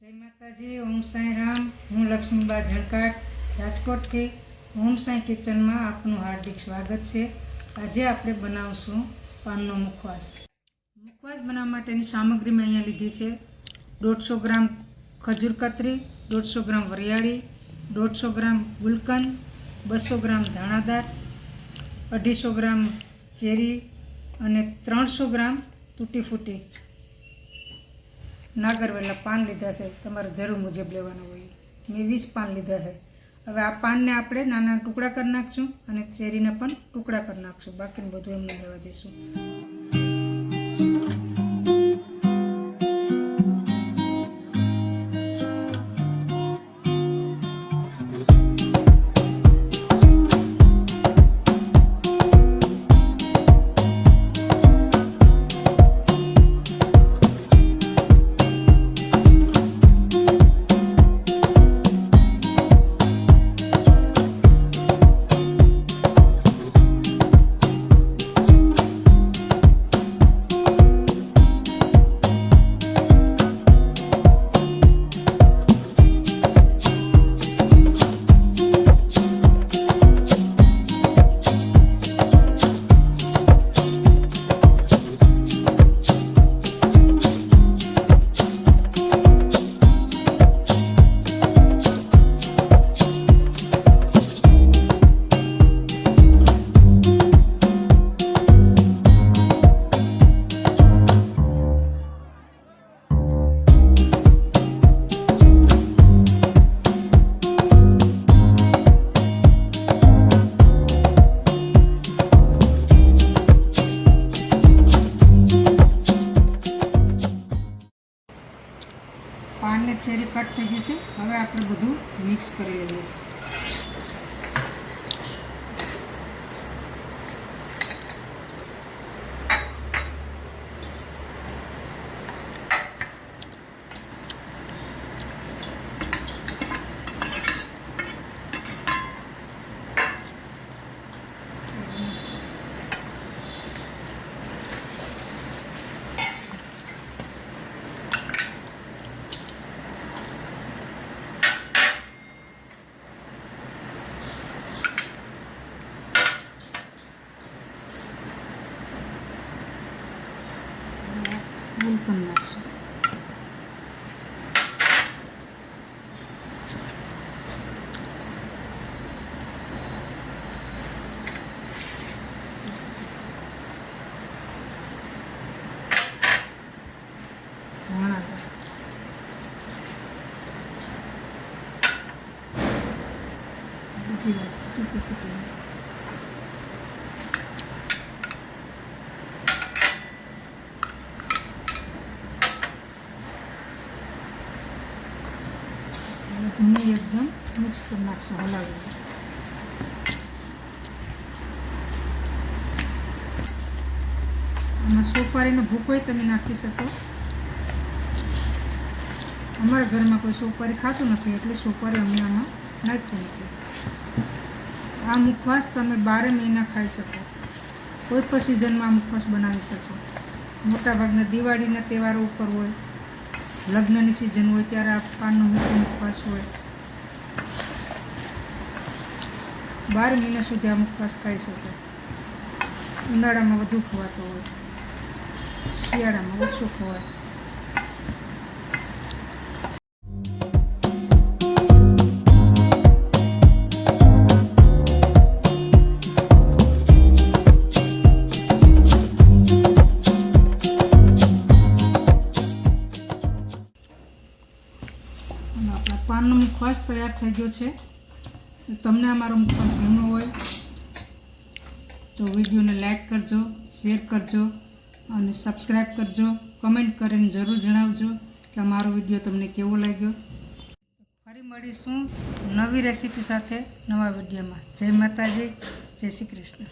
जय माताजी। ओम साई राम। हूँ लक्ष्मीबा झड़काट राजकोट थी ओम साई किचन में आपनु हार्दिक स्वागत है। आज आप बनावशू पाननो मुखवास। मुखवास बनावा माटेनी सामग्री मैं अहींया लीधी है 150 ग्राम खजूर कतरी, 150 ग्राम वरियाળી, 150 ग्राम गुलकंद, 200 ग्राम धाणादार, 250 ग्राम चेरी और 300 ग्राम तूटी फूटी नागरवेला पान लीधा है। तमारे जरूर मुजब लेवाना होय। मैं 20 पान लीधा है। हवे आ पान ने आपणे नाना टुकड़ा कर नाखशुं अने चेरीने पण टुकड़ा कर नाखशुं। बाकीनुं बधुं एमने लेवा देशुं। पान ने चेरी कट थई गई है। हवे आपणे बधुं मिक्स करी लईए। गुलकंद नाखशुं। धाणादार, बीजी वाट चीटी चीटी धूनी एकदम मिक्स कर नाखशुं। हलावी आमां सोपारीनो भूको तमे नाखी शको। अमारा घर में कोई सोपारी खातुं नथी एटले सोपारी अमे आमां नाखी नथी। आ मुखवास तमे 12 महीना खाई शको। कोई पण सीजन में आ मुखवास बनावी शको। मोटा भागना दिवाळीना तहेवारो उपर होय, लग्ननी सीजन होय त्यारे आ पाननो मीठो मुखवास होय। 12 महीना सुधी आ मुखवास खाई शको। उनाळामां वधु खवातो होय, शियाळामां ओछो खवाय। अपना पाननो मुखवास तैयार थई गयो छे। तमने अमारो मुखवास गम्यो होय तो विडियो ने लाइक करजो, शेर करजो और सब्सक्राइब करजो। कमेंट करीने जरूर जणावजो कि अमारो विडियो तमने केवो लाग्यो। फरी मळीशुं नवी रेसिपी साथे नवा विडियो में। जय माताजी, जय श्री कृष्ण।